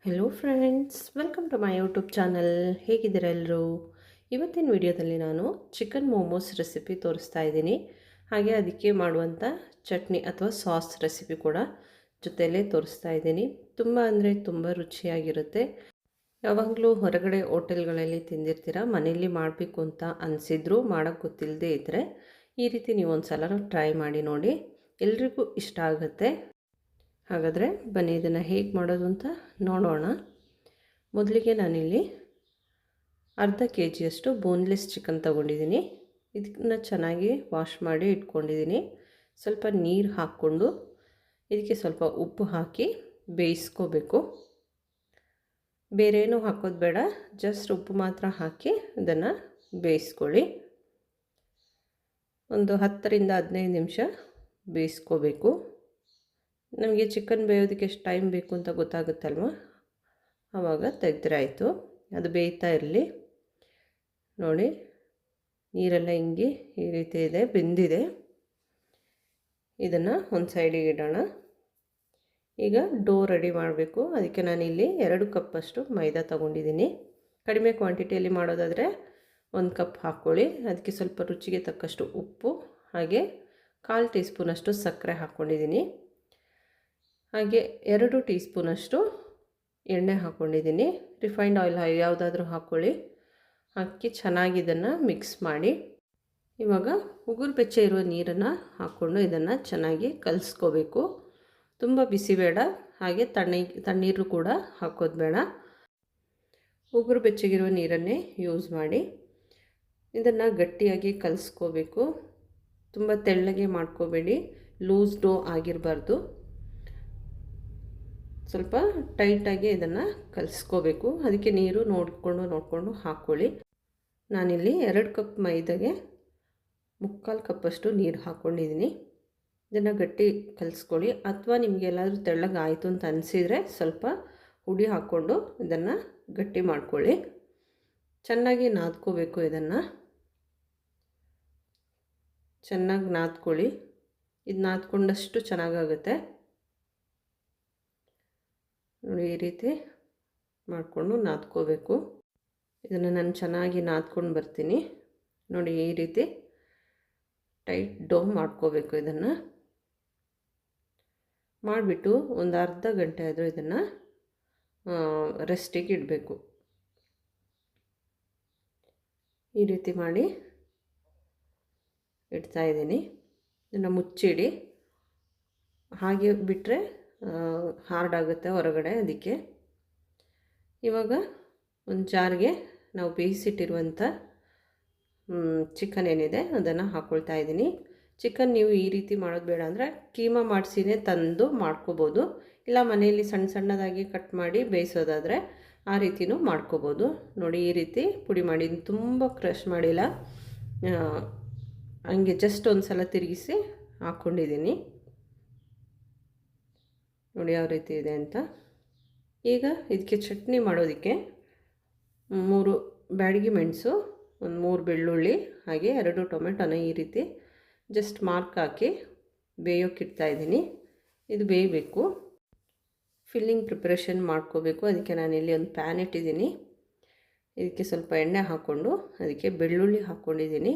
Hello friends, welcome to my YouTube channel. ಹೇಗಿದ್ದೀರಾ ಎಲ್ಲರೂ? ಇವತ್ತಿನ ವಿಡಿಯೋದಲ್ಲಿ ನಾನು ಚಿಕನ್ ಮೋಮೋಸ್ ರೆಸಿಪಿ ತೋರಿಸ್ತಾ ಇದ್ದೀನಿ. ಹಾಗೆ ಅದಕ್ಕೆ ಮಾಡುವಂಥ ಚಟ್ನಿ ಅಥವಾ ಸಾಸ್ ರೆಸಿಪಿ ಕೂಡ ಜೊತೆಯಲ್ಲೇ ತೋರಿಸ್ತಾ ಇದ್ದೀನಿ. ತುಂಬ ಅಂದರೆ ತುಂಬ ರುಚಿಯಾಗಿರುತ್ತೆ. ಯಾವಾಗಲೂ ಹೊರಗಡೆ ಹೋಟೆಲ್ಗಳಲ್ಲಿ ತಿಂದಿರ್ತೀರ, ಮನೆಯಲ್ಲಿ ಮಾಡಬೇಕು ಅಂತ ಅನಿಸಿದ್ರು ಮಾಡೋಕ್ಕೆ ಗೊತ್ತಿಲ್ಲದೆ ಇದ್ದರೆ ಈ ರೀತಿ ನೀವು ಒಂದು ಸಲ ಟ್ರೈ ಮಾಡಿ ನೋಡಿ, ಎಲ್ರಿಗೂ ಇಷ್ಟ ಆಗುತ್ತೆ. ಹಾಗಾದರೆ ಬನ್ನಿ ಇದನ್ನು ಹೇಗೆ ಮಾಡೋದು ಅಂತ ನೋಡೋಣ. ಮೊದಲಿಗೆ ನಾನಿಲ್ಲಿ ಅರ್ಧ ಕೆ ಜಿಯಷ್ಟು ಬೋನ್ಲೆಸ್ ಚಿಕನ್ ತೊಗೊಂಡಿದ್ದೀನಿ. ಇದನ್ನು ಚೆನ್ನಾಗಿ ವಾಶ್ ಮಾಡಿ ಇಟ್ಕೊಂಡಿದ್ದೀನಿ. ಸ್ವಲ್ಪ ನೀರು ಹಾಕ್ಕೊಂಡು ಇದಕ್ಕೆ ಸ್ವಲ್ಪ ಉಪ್ಪು ಹಾಕಿ ಬೇಯಿಸ್ಕೋಬೇಕು. ಬೇರೇನೂ ಹಾಕೋದು ಬೇಡ, ಜಸ್ಟ್ ಉಪ್ಪು ಮಾತ್ರ ಹಾಕಿ ಇದನ್ನು ಬೇಯಿಸ್ಕೊಳ್ಳಿ. ಒಂದು 10-15 ನಿಮಿಷ ಬೇಯಿಸ್ಕೋಬೇಕು. ನಮಗೆ ಚಿಕನ್ ಬೇಯೋದಕ್ಕೆ ಎಷ್ಟು ಟೈಮ್ ಬೇಕು ಅಂತ ಗೊತ್ತಾಗುತ್ತಲ್ವ, ಆವಾಗ ತೆಗೆದ್ರೆ ಆಯಿತು. ಅದು ಬೇಯ್ತಾ ಇರಲಿ. ನೋಡಿ, ನೀರೆಲ್ಲ ಹಿಂಗೆ ಈ ರೀತಿ ಇದೆ, ಬೆಂದಿದೆ. ಇದನ್ನು ಒಂದು ಸೈಡಿಗೆ ಇಡೋಣ. ಈಗ ಡೋ ರೆಡಿ ಮಾಡಬೇಕು. ಅದಕ್ಕೆ ನಾನಿಲ್ಲಿ 2 ಕಪ್ಪಷ್ಟು ಮೈದಾ ತೊಗೊಂಡಿದ್ದೀನಿ. ಕಡಿಮೆ ಕ್ವಾಂಟಿಟಿಯಲ್ಲಿ ಮಾಡೋದಾದರೆ 1 ಕಪ್ ಹಾಕ್ಕೊಳ್ಳಿ. ಅದಕ್ಕೆ ಸ್ವಲ್ಪ ರುಚಿಗೆ ತಕ್ಕಷ್ಟು ಉಪ್ಪು, ಹಾಗೆ 1/4 ಟೀ ಸ್ಪೂನಷ್ಟು ಸಕ್ಕರೆ ಹಾಕ್ಕೊಂಡಿದ್ದೀನಿ. ಹಾಗೆ 2 ಟೀ ಸ್ಪೂನಷ್ಟು ಎಣ್ಣೆ ಹಾಕ್ಕೊಂಡಿದ್ದೀನಿ. ರಿಫೈನ್ಡ್ ಆಯಿಲ್ ಯಾವುದಾದ್ರೂ ಹಾಕ್ಕೊಳ್ಳಿ. ಹಾಕಿ ಚೆನ್ನಾಗಿ ಇದನ್ನು ಮಿಕ್ಸ್ ಮಾಡಿ. ಇವಾಗ ಉಗುರು ಬೆಚ್ಚ ಇರುವ ನೀರನ್ನು ಹಾಕ್ಕೊಂಡು ಇದನ್ನು ಚೆನ್ನಾಗಿ ಕಲಿಸ್ಕೋಬೇಕು. ತುಂಬ ಬಿಸಿ ಬೇಡ, ಹಾಗೆ ತಣ್ಣೀರು ಕೂಡ ಹಾಕೋದು ಬೇಡ. ಉಗುರು ಬೆಚ್ಚಗಿರುವ ನೀರನ್ನೇ ಯೂಸ್ ಮಾಡಿ ಇದನ್ನು ಗಟ್ಟಿಯಾಗಿ ಕಲಿಸ್ಕೋಬೇಕು. ತುಂಬ ತೆಳ್ಳಗೆ ಮಾಡ್ಕೋಬೇಡಿ, ಲೂಸ್ ಡೋ ಆಗಿರಬಾರ್ದು. ಸ್ವಲ್ಪ ಟೈಟಾಗಿ ಇದನ್ನು ಕಲಿಸ್ಕೋಬೇಕು. ಅದಕ್ಕೆ ನೀರು ನೋಡಿಕೊಂಡು ಹಾಕ್ಕೊಳ್ಳಿ. ನಾನಿಲ್ಲಿ 2 ಕಪ್ ಮೈದಾಗೆ 3/4 ಕಪ್ಪಷ್ಟು ನೀರು ಹಾಕ್ಕೊಂಡಿದ್ದೀನಿ. ಇದನ್ನು ಗಟ್ಟಿ ಕಲಿಸ್ಕೊಳ್ಳಿ. ಅಥವಾ ನಿಮಗೆಲ್ಲಾದರೂ ತೆಳ್ಳಗೆ ಆಯಿತು ಅಂತ ಅನಿಸಿದರೆ ಸ್ವಲ್ಪ ಹುಡಿ ಹಾಕ್ಕೊಂಡು ಇದನ್ನು ಗಟ್ಟಿ ಮಾಡ್ಕೊಳ್ಳಿ. ಚೆನ್ನಾಗಿ ನಾದ್ಕೋಬೇಕು. ಇದನ್ನು ಚೆನ್ನಾಗಿ ನಾದ್ಕೊಳ್ಳಿ. ಇದು ನಾದ್ಕೊಂಡಷ್ಟು ಚೆನ್ನಾಗಾಗುತ್ತೆ. ನೋಡಿ, ಈ ರೀತಿ ಮಾಡಿಕೊಂಡು ನಾದ್ಕೋಬೇಕು. ಇದನ್ನು ನಾನು ಚೆನ್ನಾಗಿ ನಾದ್ಕೊಂಡು ಬರ್ತೀನಿ. ನೋಡಿ, ಈ ರೀತಿ ಟೈಟ್ ಡೋ ಮಾಡ್ಕೋಬೇಕು. ಇದನ್ನು ಮಾಡಿಬಿಟ್ಟು ಒಂದು ಅರ್ಧ ಗಂಟೆ ಆದರೂ ಇದನ್ನು ರೆಸ್ಟಿಗೆ ಇಡಬೇಕು. ಈ ರೀತಿ ಮಾಡಿ ಇಡ್ತಾಯಿದ್ದೀನಿ. ಇದನ್ನು ಮುಚ್ಚಿಡಿ. ಹಾಗೆ ಬಿಟ್ಟರೆ ಹಾರ್ಡ್ ಆಗುತ್ತೆ ಹೊರಗಡೆ. ಅದಕ್ಕೆ ಇವಾಗ ಒಂದು ಜಾರ್ಗೆ ನಾವು ಬೇಯಿಸಿಟ್ಟಿರುವಂಥ ಚಿಕನ್ ಏನಿದೆ ಅದನ್ನು ಹಾಕ್ಕೊಳ್ತಾ ಇದ್ದೀನಿ. ಚಿಕನ್ ನೀವು ಈ ರೀತಿ ಮಾಡೋದು ಬೇಡ ಅಂದರೆ ಕೀಮಾ ಮಾಡಿಸಿನೇ ತಂದು ಮಾಡ್ಕೋಬೋದು. ಇಲ್ಲ ಮನೆಯಲ್ಲಿ ಸಣ್ಣ ಸಣ್ಣದಾಗಿ ಕಟ್ ಮಾಡಿ ಬೇಯಿಸೋದಾದರೆ ಆ ರೀತಿಯೂ ಮಾಡ್ಕೋಬೋದು. ನೋಡಿ, ಈ ರೀತಿ ಪುಡಿ ಮಾಡಿ, ತುಂಬ ಕ್ರಷ್ ಮಾಡಿಲ್ಲ, ಹಂಗೆ ಜಸ್ಟ್ ಒಂದು ಸಲ ತಿರುಗಿಸಿ ಹಾಕ್ಕೊಂಡಿದ್ದೀನಿ. ನೋಡಿ ಯಾವ ರೀತಿ ಇದೆ ಅಂತ. ಈಗ ಇದಕ್ಕೆ ಚಟ್ನಿ ಮಾಡೋದಕ್ಕೆ 3 ಬ್ಯಾಡಗಿ ಮೆಣಸು, ಒಂದು 3 ಬೆಳ್ಳುಳ್ಳಿ, ಹಾಗೆ 2 ಟೊಮೆಟೊನ ಈ ರೀತಿ ಜಸ್ಟ್ ಮಾರ್ಕ್ ಹಾಕಿ ಬೇಯೋಕ್ಕಿಡ್ತಾಯಿದ್ದೀನಿ. ಇದು ಬೇಯಬೇಕು. ಫಿಲ್ಲಿಂಗ್ ಪ್ರಿಪ್ರೇಷನ್ ಮಾಡ್ಕೋಬೇಕು. ಅದಕ್ಕೆ ನಾನಿಲ್ಲಿ ಒಂದು ಪ್ಯಾನ್ ಇಟ್ಟಿದ್ದೀನಿ. ಇದಕ್ಕೆ ಸ್ವಲ್ಪ ಎಣ್ಣೆ ಹಾಕ್ಕೊಂಡು ಅದಕ್ಕೆ ಬೆಳ್ಳುಳ್ಳಿ ಹಾಕ್ಕೊಂಡಿದ್ದೀನಿ.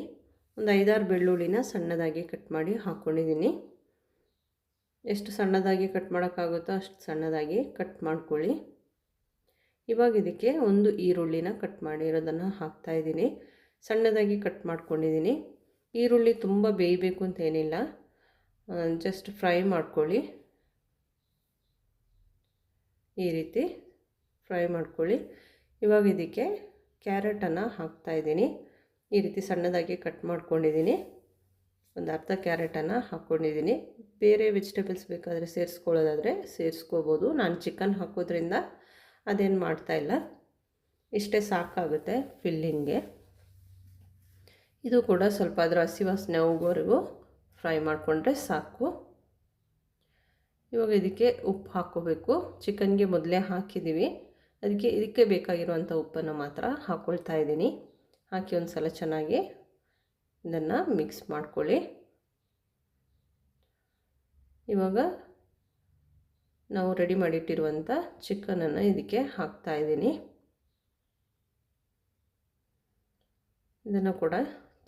ಒಂದು 5-6 ಬೆಳ್ಳುಳ್ಳಿನ ಸಣ್ಣದಾಗಿ ಕಟ್ ಮಾಡಿ ಹಾಕ್ಕೊಂಡಿದ್ದೀನಿ. ಎಷ್ಟು ಸಣ್ಣದಾಗಿ ಕಟ್ ಮಾಡೋಕ್ಕಾಗುತ್ತೋ ಅಷ್ಟು ಸಣ್ಣದಾಗಿ ಕಟ್ ಮಾಡ್ಕೊಳ್ಳಿ. ಇವಾಗ ಇದಕ್ಕೆ ಒಂದು ಈರುಳ್ಳಿನ ಕಟ್ ಮಾಡಿರೋದನ್ನು ಹಾಕ್ತಾಯಿದ್ದೀನಿ. ಸಣ್ಣದಾಗಿ ಕಟ್ ಮಾಡ್ಕೊಂಡಿದ್ದೀನಿ. ಈರುಳ್ಳಿ ತುಂಬ ಬೇಯಬೇಕು ಅಂತ ಏನಿಲ್ಲ, ಜಸ್ಟ್ ಫ್ರೈ ಮಾಡ್ಕೊಳ್ಳಿ. ಈ ರೀತಿ ಫ್ರೈ ಮಾಡ್ಕೊಳ್ಳಿ. ಇವಾಗ ಇದಕ್ಕೆ ಕ್ಯಾರೆಟನ್ನು ಹಾಕ್ತಾಯಿದ್ದೀನಿ. ಈ ರೀತಿ ಸಣ್ಣದಾಗಿ ಕಟ್ ಮಾಡ್ಕೊಂಡಿದ್ದೀನಿ. ಒಂದು ಅರ್ಧ ಕ್ಯಾರೆಟನ್ನು ಹಾಕ್ಕೊಂಡಿದ್ದೀನಿ. ಬೇರೆ ವೆಜಿಟೇಬಲ್ಸ್ ಬೇಕಾದರೆ ಸೇರಿಸ್ಕೊಳ್ಳೋದಾದರೆ ಸೇರಿಸ್ಕೋಬೋದು. ನಾನು ಚಿಕನ್ ಹಾಕೋದ್ರಿಂದ ಅದೇನು ಮಾಡ್ತಾಯಿಲ್ಲ, ಇಷ್ಟೇ ಸಾಕಾಗುತ್ತೆ ಫಿಲ್ಲಿಂಗ್ಗೆ. ಇದು ಕೂಡ ಸ್ವಲ್ಪ ಅದರ ಹಸಿ ವಾಸನೆ ಹೋಗೋವರೆಗೂ ಫ್ರೈ ಮಾಡಿಕೊಂಡ್ರೆ ಸಾಕು. ಇವಾಗ ಇದಕ್ಕೆ ಉಪ್ಪು ಹಾಕ್ಕೋಬೇಕು. ಚಿಕನ್ಗೆ ಮೊದಲೇ ಹಾಕಿದ್ದೀವಿ, ಇದಕ್ಕೆ ಬೇಕಾಗಿರುವಂಥ ಉಪ್ಪನ್ನು ಮಾತ್ರ ಹಾಕ್ಕೊಳ್ತಾ ಇದ್ದೀನಿ. ಹಾಕಿ ಒಂದು ಸಲ ಚೆನ್ನಾಗಿ ಇದನ್ನು ಮಿಕ್ಸ್ ಮಾಡ್ಕೊಳ್ಳಿ. ಇವಾಗ ನಾವು ರೆಡಿ ಮಾಡಿಟ್ಟಿರುವಂಥ ಚಿಕನನ್ನು ಇದಕ್ಕೆ ಹಾಕ್ತಾಯಿದ್ದೀನಿ. ಇದನ್ನು ಕೂಡ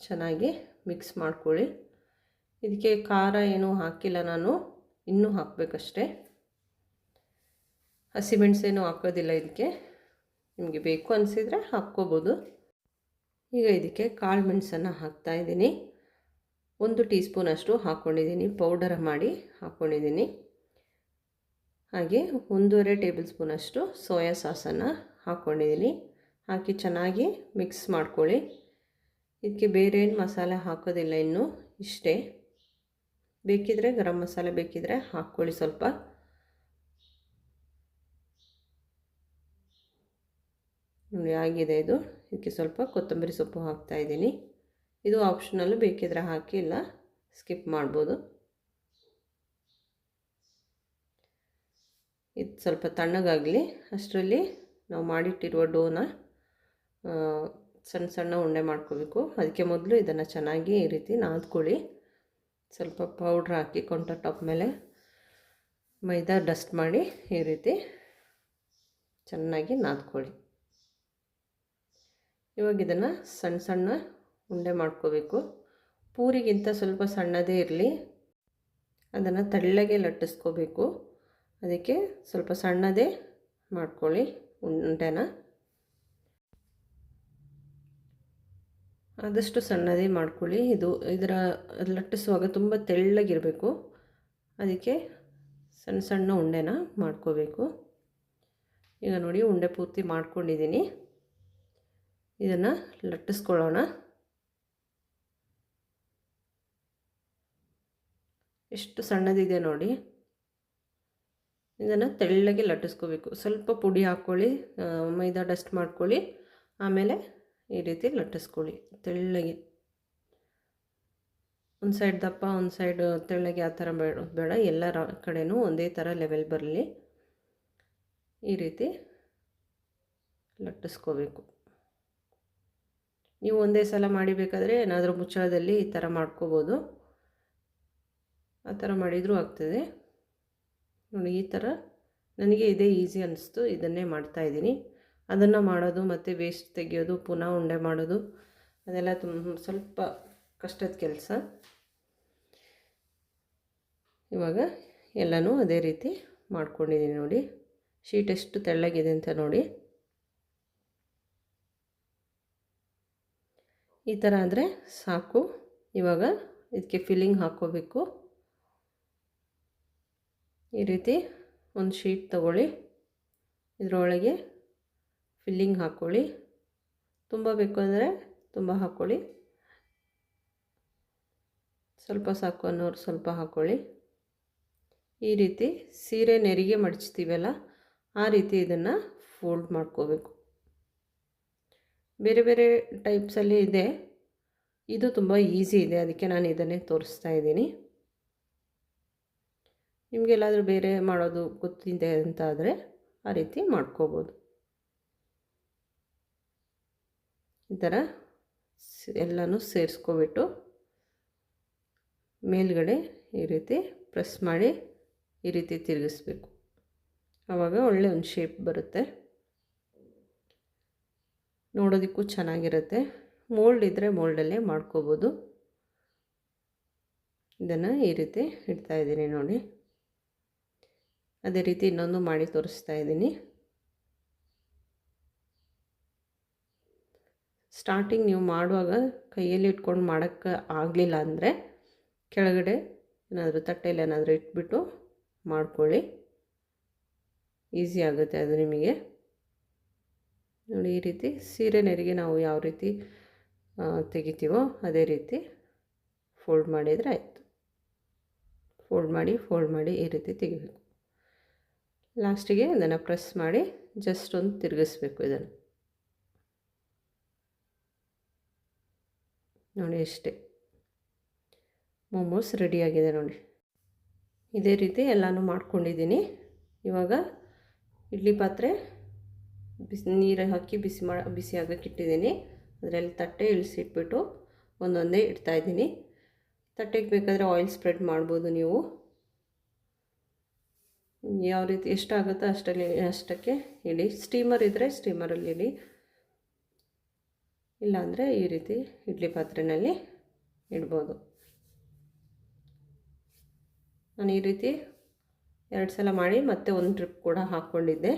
ಚೆನ್ನಾಗಿ ಮಿಕ್ಸ್ ಮಾಡ್ಕೊಳ್ಳಿ. ಇದಕ್ಕೆ ಖಾರ ಏನೂ ಹಾಕಿಲ್ಲ ನಾನು, ಇನ್ನೂ ಹಾಕಬೇಕಷ್ಟೇ. ಹಸಿಮೆಣಸೇನು ಹಾಕೋದಿಲ್ಲ ಇದಕ್ಕೆ, ನಿಮಗೆ ಬೇಕು ಅನಿಸಿದರೆ ಹಾಕ್ಕೋಬೋದು. ಈಗ ಇದಕ್ಕೆ ಕಾಳು ಮೆಣಸನ್ನು ಹಾಕ್ತಾಯಿದ್ದೀನಿ. 1 ಟೀ ಸ್ಪೂನಷ್ಟು ಹಾಕ್ಕೊಂಡಿದ್ದೀನಿ, ಪೌಡರ್ ಮಾಡಿ ಹಾಕ್ಕೊಂಡಿದ್ದೀನಿ. ಹಾಗೆ 1.5 ಟೇಬಲ್ ಸ್ಪೂನಷ್ಟು ಸೋಯಾ ಸಾಸನ್ನು ಹಾಕ್ಕೊಂಡಿದ್ದೀನಿ. ಹಾಕಿ ಚೆನ್ನಾಗಿ ಮಿಕ್ಸ್ ಮಾಡ್ಕೊಳ್ಳಿ. ಇದಕ್ಕೆ ಬೇರೆ ಏನು ಮಸಾಲೆ ಹಾಕೋದಿಲ್ಲ ಇನ್ನು, ಇಷ್ಟೇ. ಬೇಕಿದ್ದರೆ ಗರಂ ಮಸಾಲೆ ಬೇಕಿದ್ದರೆ ಹಾಕ್ಕೊಳ್ಳಿ ಸ್ವಲ್ಪ. ನೋಡಿ ಆಗಿದೆ ಇದು. ಇದಕ್ಕೆ ಸ್ವಲ್ಪ ಕೊತ್ತಂಬರಿ ಸೊಪ್ಪು ಹಾಕ್ತಾಯಿದ್ದೀನಿ. ಇದು ಆಪ್ಷನಲ್ಲು, ಬೇಕಿದ್ರೆ ಹಾಕಿ, ಇಲ್ಲ ಸ್ಕಿಪ್ ಮಾಡ್ಬೋದು. ಇದು ಸ್ವಲ್ಪ ತಣ್ಣಗಾಗಲಿ. ಅಷ್ಟರಲ್ಲಿ ನಾವು ಮಾಡಿಟ್ಟಿರುವ ಡೋನ ಸಣ್ಣ ಸಣ್ಣ ಉಂಡೆ ಮಾಡ್ಕೋಬೇಕು. ಅದಕ್ಕೆ ಮೊದಲು ಇದನ್ನು ಚೆನ್ನಾಗಿ ಈ ರೀತಿ ನಾದ್ಕೊಳ್ಳಿ. ಸ್ವಲ್ಪ ಪೌಡ್ರ್ ಹಾಕಿ ಕೌಂಟರ್ ಟಾಪ್ ಮೇಲೆ ಮೈದಾ ಡಸ್ಟ್ ಮಾಡಿ ಈ ರೀತಿ ಚೆನ್ನಾಗಿ ನಾದ್ಕೊಳ್ಳಿ. ಇವಾಗ ಇದನ್ನು ಸಣ್ಣ ಸಣ್ಣ ಉಂಡೆ ಮಾಡ್ಕೋಬೇಕು. ಪೂರಿಗಿಂತ ಸ್ವಲ್ಪ ಸಣ್ಣದೇ ಇರಲಿ, ಅದನ್ನು ತೆಳ್ಳಗೆ ಲಟ್ಟಿಸ್ಕೋಬೇಕು. ಅದಕ್ಕೆ ಸ್ವಲ್ಪ ಸಣ್ಣದೇ ಮಾಡ್ಕೊಳ್ಳಿ ಉಂಡೆನ. ಆದಷ್ಟು ಸಣ್ಣದೇ ಮಾಡ್ಕೊಳ್ಳಿ. ಇದರ ಲಟ್ಟಿಸುವಾಗ ತುಂಬ ತೆಳ್ಳಗಿರಬೇಕು. ಅದಕ್ಕೆ ಸಣ್ಣ ಸಣ್ಣ ಉಂಡೆನ ಮಾಡ್ಕೋಬೇಕು. ಈಗ ನೋಡಿ ಉಂಡೆ ಪೂರ್ತಿ ಮಾಡ್ಕೊಂಡಿದ್ದೀನಿ. ಇದನ್ನು ಲಟ್ಟಿಸ್ಕೊಳ್ಳೋಣ. ಎಷ್ಟು ಸಣ್ಣದಿದೆ ನೋಡಿ. ಇದನ್ನು ತೆಳ್ಳಗೆ ಲಟ್ಟಿಸ್ಕೋಬೇಕು. ಸ್ವಲ್ಪ ಪುಡಿ ಹಾಕ್ಕೊಳ್ಳಿ, ಮೈದಾ ಡಸ್ಟ್ ಮಾಡ್ಕೊಳ್ಳಿ, ಆಮೇಲೆ ಈ ರೀತಿ ಲಟ್ಟಿಸ್ಕೊಳ್ಳಿ ತೆಳ್ಳಗೆ. ಒಂದು ಸೈಡ್ ದಪ್ಪ, ಒಂದು ಸೈಡ್ ತೆಳ್ಳಗೆ, ಆ ಥರ ಬೇಡ. ಎಲ್ಲ ಕಡೆನೂ ಒಂದೇ ಥರ ಲೆವೆಲ್ ಬರಲಿ. ಈ ರೀತಿ ಲಟ್ಟಿಸ್ಕೋಬೇಕು. ನೀವು ಒಂದೇ ಸಲ ಮಾಡಿಬೇಕಾದ್ರೆ ಏನಾದರೂ ಮುಚ್ಚಳದಲ್ಲಿ ಈ ಥರ ಮಾಡ್ಕೋಬೋದು. ಆ ಥರ ಮಾಡಿದರೂ ಆಗ್ತದೆ ನೋಡಿ. ಈ ಥರ ನನಗೆ ಇದೇ ಈಸಿ ಅನ್ನಿಸ್ತು, ಇದನ್ನೇ ಮಾಡ್ತಾಯಿದ್ದೀನಿ. ಅದನ್ನು ಮಾಡೋದು ಮತ್ತು ವೇಸ್ಟ್ ತೆಗೆಯೋದು, ಪುನಃ ಉಂಡೆ ಮಾಡೋದು, ಅದೆಲ್ಲ ಸ್ವಲ್ಪ ಕಷ್ಟದ ಕೆಲಸ. ಇವಾಗ ಎಲ್ಲನೂ ಅದೇ ರೀತಿ ಮಾಡ್ಕೊಂಡಿದ್ದೀನಿ ನೋಡಿ. ಶೀಟ್ ಎಷ್ಟು ತೆಳ್ಳಗಿದೆ ಅಂತ ನೋಡಿ. ಈ ಥರ ಆದರೆ ಸಾಕು. ಇವಾಗ ಇದಕ್ಕೆ ಫಿಲ್ಲಿಂಗ್ ಹಾಕ್ಕೋಬೇಕು. ಈ ರೀತಿ ಒಂದು ಶೀಟ್ ತಗೊಳ್ಳಿ, ಇದರೊಳಗೆ ಫಿಲ್ಲಿಂಗ್ ಹಾಕ್ಕೊಳ್ಳಿ. ತುಂಬ ಬೇಕು ಅಂದರೆ ತುಂಬ ಹಾಕ್ಕೊಳ್ಳಿ, ಸ್ವಲ್ಪ ಸಾಕು ಅನ್ನೋರು ಸ್ವಲ್ಪ ಹಾಕ್ಕೊಳ್ಳಿ. ಈ ರೀತಿ ಸೀರೆ ನೆರಿಗೆ ಮಡಚ್ತೀವಲ್ಲ, ಆ ರೀತಿ ಇದನ್ನು ಫೋಲ್ಡ್ ಮಾಡ್ಕೋಬೇಕು. ಬೇರೆ ಬೇರೆ ಟೈಪ್ಸಲ್ಲಿ ಇದೆ, ಇದು ತುಂಬ ಈಸಿ ಇದೆ, ಅದಕ್ಕೆ ನಾನು ಇದನ್ನೇ ತೋರಿಸ್ತಾ ಇದ್ದೀನಿ. ನಿಮಗೆಲ್ಲಾದರೂ ಬೇರೆ ಮಾಡೋದು ಗೊತ್ತಿದೆ ಅಂತ ಆದರೆ ಆ ರೀತಿ ಮಾಡ್ಕೋಬೋದು. ಈ ಥರ ಎಲ್ಲನೂ ಸೇರಿಸ್ಕೊಬಿಟ್ಟು ಮೇಲ್ಗಡೆ ಈ ರೀತಿ ಪ್ರೆಸ್ ಮಾಡಿ ಈ ರೀತಿ ತಿರುಗಿಸ್ಬೇಕು. ಆವಾಗ ಒಳ್ಳೆ ಒಂದು ಶೇಪ್ ಬರುತ್ತೆ, ನೋಡೋದಕ್ಕೂ ಚೆನ್ನಾಗಿರುತ್ತೆ. ಮೋಲ್ಡ್ ಇದ್ದರೆ ಮೋಲ್ಡಲ್ಲೇ ಮಾಡ್ಕೋಬೋದು. ಇದನ್ನು ಈ ರೀತಿ ಇಡ್ತಾಯಿದ್ದೀನಿ ನೋಡಿ. ಅದೇ ರೀತಿ ಇನ್ನೊಂದು ಮಾಡಿ ತೋರಿಸ್ತಾ ಇದ್ದೀನಿ. ಸ್ಟಾರ್ಟಿಂಗ್ ನೀವು ಮಾಡುವಾಗ ಕೈಯಲ್ಲಿ ಇಟ್ಕೊಂಡು ಮಾಡೋಕ್ಕೆ ಆಗಲಿಲ್ಲ ಅಂದರೆ ಕೆಳಗಡೆ ಏನಾದರೂ ತಟ್ಟೆಯಲ್ಲಿ ಏನಾದರೂ ಇಟ್ಬಿಟ್ಟು ಮಾಡ್ಕೊಳ್ಳಿ, ಈಸಿ ಆಗುತ್ತೆ ಅದು ನಿಮಗೆ. ನೋಡಿ ಈ ರೀತಿ ಸೀರೆ ನೆರಿಗೆ ನಾವು ಯಾವ ರೀತಿ ತೆಗಿತೀವೋ ಅದೇ ರೀತಿ ಫೋಲ್ಡ್ ಮಾಡಿದರೆ ಆಯಿತು. ಫೋಲ್ಡ್ ಮಾಡಿ ಈ ರೀತಿ ತೆಗಿಬೇಕು. ಲಾಸ್ಟಿಗೆ ಇದನ್ನು ಪ್ರೆಸ್ ಮಾಡಿ ಜಸ್ಟ್ ಒಂದು ತಿರುಗಿಸ್ಬೇಕು. ಇದನ್ನು ನೋಡಿ, ಅಷ್ಟೇ ಮೋಮೋಸ್ ರೆಡಿಯಾಗಿದೆ ನೋಡಿ. ಇದೇ ರೀತಿ ಎಲ್ಲನೂ ಮಾಡ್ಕೊಂಡಿದ್ದೀನಿ. ಇವಾಗ ಇಡ್ಲಿ ಪಾತ್ರೆ ನೀರು ಹಾಕಿ ಬಿಸಿ ಆಗೋಕ್ಕೆ ಇಟ್ಟಿದ್ದೀನಿ. ಅದರಲ್ಲಿ ತಟ್ಟೆ ಇಳಿಸಿಟ್ಬಿಟ್ಟು ಒಂದೊಂದೇ ಇಡ್ತಾಯಿದ್ದೀನಿ. ತಟ್ಟೆಗೆ ಬೇಕಾದರೆ ಆಯಿಲ್ ಸ್ಪ್ರೆಡ್ ಮಾಡ್ಬೋದು ನೀವು. ಯಾವ ರೀತಿ ಎಷ್ಟಾಗುತ್ತೋ ಅಷ್ಟಕ್ಕೆ ಇಡಿ. ಸ್ಟೀಮರ್ ಇದ್ದರೆ ಸ್ಟೀಮರಲ್ಲಿ ಇಡಿ, ಇಲ್ಲಾಂದರೆ ಈ ರೀತಿ ಇಡ್ಲಿ ಪಾತ್ರೆಯಲ್ಲಿ ಇಡ್ಬೋದು. ನಾನು ಈ ರೀತಿ 2 ಸಲ ಮಾಡಿ ಮತ್ತೆ ಒಂದು ಟ್ರಿಪ್ ಕೂಡ ಹಾಕ್ಕೊಂಡಿದ್ದೆ.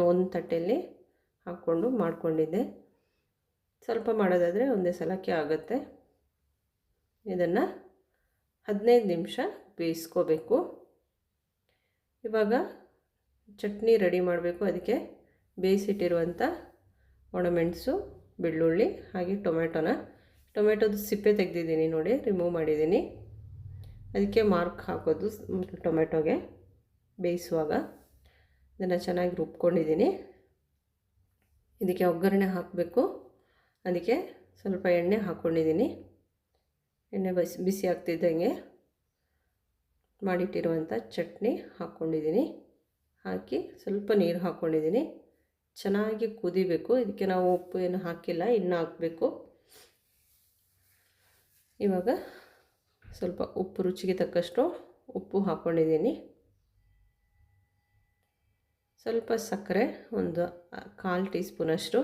ಒಂದು ತಟ್ಟೆಯಲ್ಲಿ ಹಾಕ್ಕೊಂಡು ಮಾಡ್ಕೊಂಡಿದ್ದೆ. ಸ್ವಲ್ಪ ಮಾಡೋದಾದರೆ ಒಂದೇ ಸಲಕ್ಕೆ ಆಗುತ್ತೆ. ಇದನ್ನು 15 ನಿಮಿಷ ಬೇಯಿಸ್ಕೋಬೇಕು. ಇವಾಗ ಚಟ್ನಿ ರೆಡಿ ಮಾಡಬೇಕು. ಅದಕ್ಕೆ ಬೇಯಿಸಿಟ್ಟಿರುವಂಥ ಒಣಮೆಣಸು, ಬೆಳ್ಳುಳ್ಳಿ ಹಾಗೆ ಟೊಮೆಟೊದು ಸಿಪ್ಪೆ ತೆಗೆದಿದ್ದೀನಿ ನೋಡಿ, ರಿಮೂವ್ ಮಾಡಿದ್ದೀನಿ. ಅದಕ್ಕೆ ಮಾರ್ಕ್ ಹಾಕೋದು ಟೊಮೆಟೊಗೆ ಬೇಯಿಸುವಾಗ. ಇದನ್ನು ಚೆನ್ನಾಗಿ ರುಬ್ಕೊಂಡಿದ್ದೀನಿ. ಇದಕ್ಕೆ ಒಗ್ಗರಣೆ ಹಾಕಬೇಕು. ಅದಕ್ಕೆ ಸ್ವಲ್ಪ ಎಣ್ಣೆ ಹಾಕ್ಕೊಂಡಿದ್ದೀನಿ. ಎಣ್ಣೆ ಬಿಸಿ ಆಗ್ತಿದ್ದಂಗೆ ಮಾಡಿಟ್ಟಿರುವಂಥ ಚಟ್ನಿ ಹಾಕ್ಕೊಂಡಿದ್ದೀನಿ. ಹಾಕಿ ಸ್ವಲ್ಪ ನೀರು ಹಾಕ್ಕೊಂಡಿದ್ದೀನಿ. ಚೆನ್ನಾಗಿ ಕುದಿಬೇಕು. ಇದಕ್ಕೆ ನಾವು ಉಪ್ಪು ಏನು ಹಾಕಿಲ್ಲ, ಇನ್ನು ಹಾಕಬೇಕು. ಇವಾಗ ಸ್ವಲ್ಪ ಉಪ್ಪು ರುಚಿಗೆ ತಕ್ಕಷ್ಟು ಉಪ್ಪು ಹಾಕ್ಕೊಂಡಿದ್ದೀನಿ. ಸ್ವಲ್ಪ ಸಕ್ಕರೆ, ಒಂದು 1/4 ಟೀ ಸ್ಪೂನಷ್ಟು,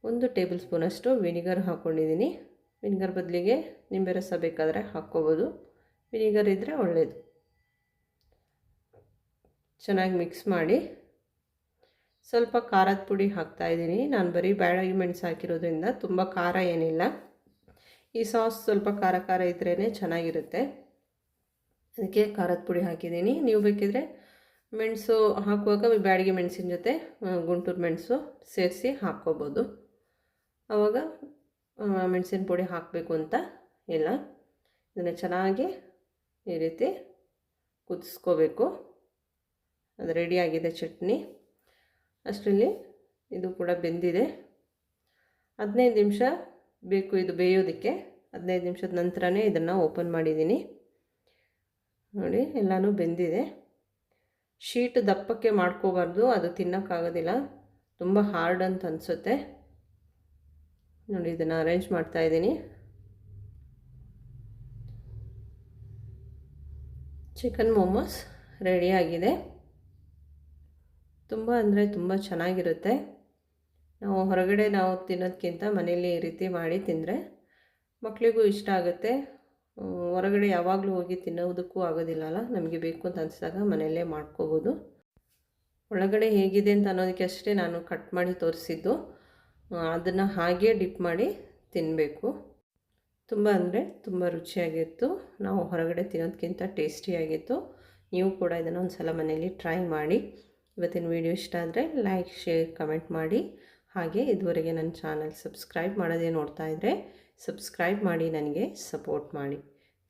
1 ಟೇಬಲ್ ಸ್ಪೂನಷ್ಟು ವಿನಿಗರ್ ಹಾಕ್ಕೊಂಡಿದ್ದೀನಿ. ವಿನಿಗರ್ ಬದಲಿಗೆ ನಿಂಬೆ ರಸ ಬೇಕಾದರೆ ಹಾಕ್ಕೋಬೋದು. ವಿನಿಗರ್ ಇದ್ದರೆ ಒಳ್ಳೆಯದು. ಚೆನ್ನಾಗಿ ಮಿಕ್ಸ್ ಮಾಡಿ ಸ್ವಲ್ಪ ಖಾರದ ಪುಡಿ ಹಾಕ್ತಾಯಿದ್ದೀನಿ. ನಾನು ಬರೀ ಬ್ಯಾಡಗಿ ಮೆಣಸು ಹಾಕಿರೋದ್ರಿಂದ ತುಂಬ ಖಾರ ಏನಿಲ್ಲ. ಈ ಸಾಸ್ ಸ್ವಲ್ಪ ಖಾರ ಇದ್ರೇ ಚೆನ್ನಾಗಿರುತ್ತೆ. ಅದಕ್ಕೆ ಖಾರದ ಪುಡಿ ಹಾಕಿದ್ದೀನಿ. ನೀವು ಬೇಕಿದ್ರೆ ಮೆಣಸು ಹಾಕುವಾಗ ಬ್ಯಾಡಗಿ ಮೆಣಸಿನ ಜೊತೆ ಗುಂಟೂರು ಮೆಣಸು ಸೇರಿಸಿ ಹಾಕ್ಕೋಬೋದು. ಆವಾಗ ಮೆಣಸಿನ ಪುಡಿ ಹಾಕಬೇಕು ಅಂತ ಇಲ್ಲ. ಇದನ್ನು ಚೆನ್ನಾಗಿ ಈ ರೀತಿ ಕುದಿಸ್ಕೋಬೇಕು. ಅದು ರೆಡಿಯಾಗಿದೆ ಚಟ್ನಿ. ಅಷ್ಟರಲ್ಲಿ ಇದು ಕೂಡ ಬೆಂದಿದೆ. 15 ನಿಮಿಷ ಬೇಕು ಇದು ಬೇಯೋದಕ್ಕೆ. 15 ನಿಮಿಷದ ನಂತರನೇ ಇದನ್ನು ಓಪನ್ ಮಾಡಿದ್ದೀನಿ. ನೋಡಿ, ಎಲ್ಲನೂ ಬೆಂದಿದೆ. ಶೀಟ್ ದಪ್ಪಕ್ಕೆ ಮಾಡ್ಕೋಬಾರ್ದು, ಅದು ತಿನ್ನೋಕ್ಕಾಗೋದಿಲ್ಲ, ತುಂಬ ಹಾರ್ಡ್ ಅಂತ ಅನಿಸುತ್ತೆ. ನೋಡಿ, ಇದನ್ನು ಅರೇಂಜ್ ಮಾಡ್ತಾಯಿದ್ದೀನಿ. ಚಿಕನ್ ಮೋಮೋಸ್ ರೆಡಿಯಾಗಿದೆ. ತುಂಬ ಅಂದರೆ ತುಂಬ ಚೆನ್ನಾಗಿರುತ್ತೆ. ಹೊರಗಡೆ ನಾವು ತಿನ್ನೋದಕ್ಕಿಂತ ಮನೆಯಲ್ಲಿ ಈ ರೀತಿ ಮಾಡಿ ತಿಂದರೆ ಮಕ್ಕಳಿಗೂ ಇಷ್ಟ ಆಗುತ್ತೆ. ಹೊರಗಡೆ ಯಾವಾಗಲೂ ಹೋಗಿ ತಿನ್ನೋದಕ್ಕೂ ಆಗೋದಿಲ್ಲಲ್ಲ. ನಮಗೆ ಬೇಕು ಅಂತ ಅನಿಸಿದಾಗ ಮನೆಯಲ್ಲೇ ಮಾಡ್ಕೋಬೋದು. ಒಳಗಡೆ ಹೇಗಿದೆ ಅಂತ ಅನ್ನೋದಕ್ಕೆ ಅಷ್ಟೇ ನಾನು ಕಟ್ ಮಾಡಿ ತೋರಿಸಿದ್ದು. ಅದನ್ನು ಹಾಗೇ ಡಿಪ್ ಮಾಡಿ ತಿನ್ನಬೇಕು. ತುಂಬ ಅಂದರೆ ತುಂಬ ರುಚಿಯಾಗಿತ್ತು. ನಾವು ಹೊರಗಡೆ ತಿನ್ನೋದಕ್ಕಿಂತ ಟೇಸ್ಟಿಯಾಗಿತ್ತು. ನೀವು ಕೂಡ ಇದನ್ನು ಒಂದು ಸಲ ಮನೆಯಲ್ಲಿ ಟ್ರೈ ಮಾಡಿ. ಇವತ್ತಿನ ವಿಡಿಯೋ ಇಷ್ಟ ಆದರೆ ಲೈಕ್, ಶೇರ್, ಕಮೆಂಟ್ ಮಾಡಿ. ಹಾಗೆ ಇದುವರೆಗೆ ನನ್ನ ಚಾನಲ್ ಸಬ್ಸ್ಕ್ರೈಬ್ ಮಾಡೋದೇ ನೋಡ್ತಾ ಇದ್ದರೆ ಸಬ್ಸ್ಕ್ರೈಬ್ ಮಾಡಿ, ನನಗೆ ಸಪೋರ್ಟ್ ಮಾಡಿ.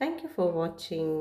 Thank you for watching.